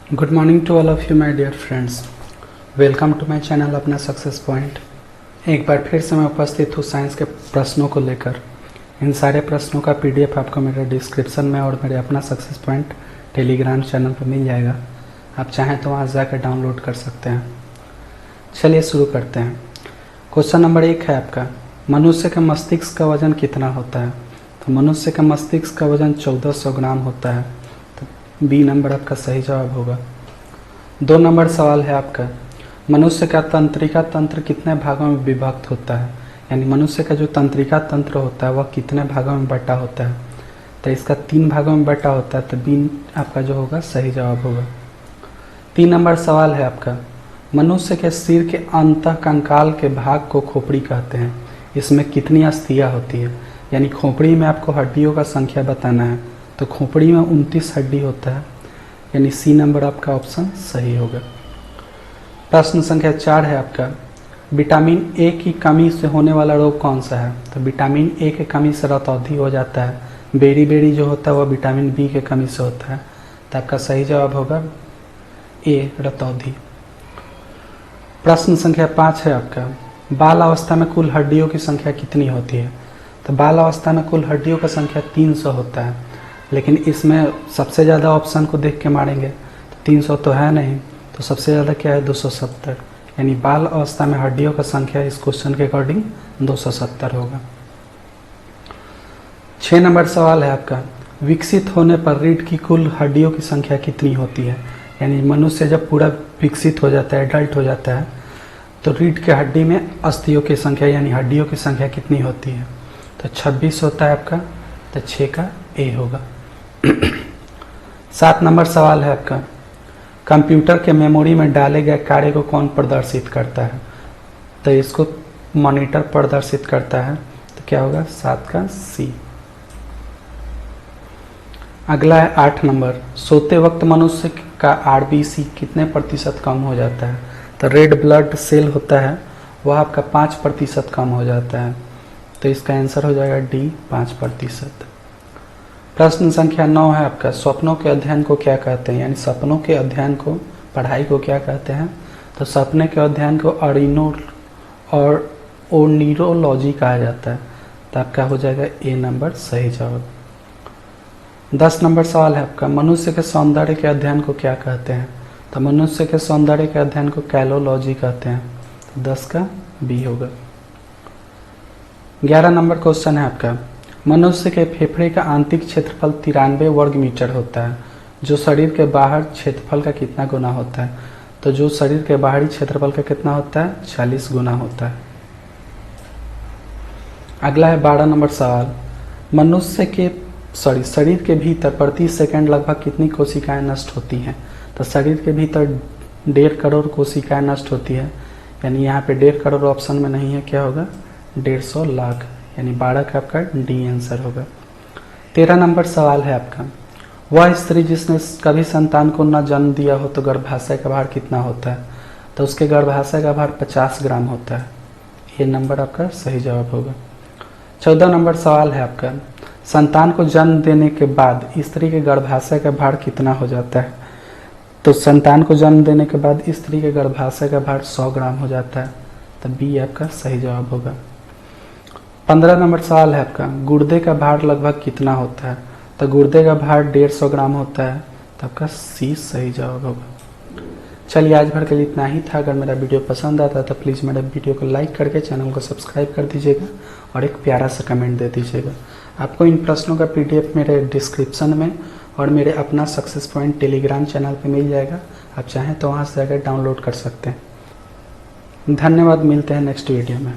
Good morning to all of you my dear friends, welcome to my channel अपना success point. एक बार फिर से मैं उपस्थित हूँ साइंस के प्रश्नों को लेकर। इन सारे प्रश्नों का पीडीएफ आपको मेरे डिस्क्रिप्शन में और मेरे अपना सक्सेस पॉइंट टेलीग्राम चैनल पर मिल जाएगा। आप चाहें तो वहाँ जाकर डाउनलोड कर सकते हैं। चलिए शुरू करते हैं। क्वेश्चन नंबर 1 है आपका, मनुष्य के मस्तिष्क का वजन कितना होता है? तो मनुष्य का मस्तिष्क का वजन 1400 ग्राम होता है। तो बी नंबर आपका सही जवाब होगा। 2 नंबर सवाल है आपका, मनुष्य का तंत्रिका तंत्र कितने भागों में विभक्त होता है? यानी मनुष्य का जो तंत्रिका तंत्र होता है वह कितने भागों में बटा होता है? तो इसका 3 भागों में बटा होता है। तो बी आपका जो होगा सही जवाब होगा। 3 नंबर सवाल है आपका, मनुष्य के सिर के अंतःकंकाल के भाग को खोपड़ी कहते हैं। इसमें कितनी अस्थियाँ होती है? यानी खोपड़ी में आपको हड्डियों का संख्या बताना है। तो खोपड़ी में 29 हड्डी होता है, यानी सी नंबर आपका ऑप्शन सही होगा। प्रश्न संख्या 4 है आपका, विटामिन ए की कमी से होने वाला रोग कौन सा है? तो विटामिन ए की कमी से रतौंधी हो जाता है। बेरी बेरी जो होता है वह विटामिन बी की कमी से होता है। तो आपका सही जवाब होगा ए रतौंधी। प्रश्न संख्या 5 है आपका, बाल अवस्था में कुल हड्डियों की संख्या कितनी होती है? तो बाल अवस्था में कुल हड्डियों का संख्या 300 होता है, लेकिन इसमें सबसे ज़्यादा ऑप्शन को देख के मारेंगे तो 300 तो है नहीं, तो सबसे ज़्यादा क्या है 270। यानी बाल अवस्था में हड्डियों का संख्या इस क्वेश्चन के अकॉर्डिंग 270 होगा। 6 नंबर सवाल है आपका, विकसित होने पर रीढ़ की कुल हड्डियों की संख्या कितनी होती है? यानी मनुष्य जब पूरा विकसित हो जाता है, एडल्ट हो जाता है, तो रीढ़ के हड्डी में अस्थियों की संख्या यानी हड्डियों की संख्या कितनी होती है? तो 26 होता है आपका। तो 6 का ए होगा। 7 नंबर सवाल है आपका, कंप्यूटर के मेमोरी में डाले गए कार्य को कौन प्रदर्शित करता है? तो इसको मॉनिटर प्रदर्शित करता है। तो क्या होगा 7 का सी। अगला है 8 नंबर, सोते वक्त मनुष्य का आरबीसी कितने प्रतिशत कम हो जाता है? तो रेड ब्लड सेल होता है वह आपका 5% कम हो जाता है। तो इसका आंसर हो जाएगा डी 5%। प्रश्न संख्या 9 है आपका, सपनों के अध्ययन को क्या कहते हैं? यानी सपनों के अध्ययन को, पढ़ाई को क्या कहते हैं? तो सपने के अध्ययन को ओर्निरोलॉजी कहा जाता है। तो आपका हो जाएगा ए नंबर सही जवाब। 10 नंबर सवाल है आपका, मनुष्य के सौंदर्य के अध्ययन को क्या कहते हैं? तो मनुष्य के सौंदर्य के अध्ययन को कैलोलॉजी कहते हैं। तो 10 का बी होगा। 11 नंबर क्वेश्चन है आपका, मनुष्य के फेफड़े का आंतरिक क्षेत्रफल 93 वर्ग मीटर होता है, जो शरीर के बाहर क्षेत्रफल का कितना गुना होता है? तो जो शरीर के बाहरी क्षेत्रफल का कितना होता है 40 गुना होता है। अगला है 12 नंबर सवाल, मनुष्य के शरीर के भीतर प्रति सेकंड लगभग कितनी कोशिकाएं नष्ट होती हैं? तो शरीर के भीतर 1.5 करोड़ कोशिकाएं नष्ट होती है। यानी यहाँ पे 1.5 करोड़ ऑप्शन में नहीं है, क्या होगा 150 लाख। यानी 12 का आपका डी आंसर होगा। 13 नंबर सवाल है आपका, वह स्त्री जिसने कभी संतान को न जन्म दिया हो तो गर्भाशय का भार कितना होता है? तो उसके गर्भाशय का भार 50 ग्राम होता है। ये नंबर आपका सही जवाब होगा। 14 नंबर सवाल है आपका, संतान को जन्म देने के बाद स्त्री के गर्भाशय का भार कितना हो जाता है? तो संतान को जन्म देने के बाद स्त्री के गर्भाशय का भार 100 ग्राम हो जाता है। तो बी आपका सही जवाब होगा। 15 नंबर सवाल है आपका, गुर्दे का भार लगभग कितना होता है? तो गुर्दे का भार 150 ग्राम होता है। तो आपका सी सही जवाब होगा। चलिए आज भर के लिए इतना ही था। अगर मेरा वीडियो पसंद आता तो प्लीज़ मेरे वीडियो को लाइक करके चैनल को सब्सक्राइब कर दीजिएगा और एक प्यारा सा कमेंट दे दीजिएगा। आपको इन प्रश्नों का पीडीएफ मेरे डिस्क्रिप्शन में और मेरे अपना सक्सेस पॉइंट टेलीग्राम चैनल पे मिल जाएगा। आप चाहें तो वहाँ से जाकर डाउनलोड कर सकते हैं। धन्यवाद, मिलते हैं नेक्स्ट वीडियो में।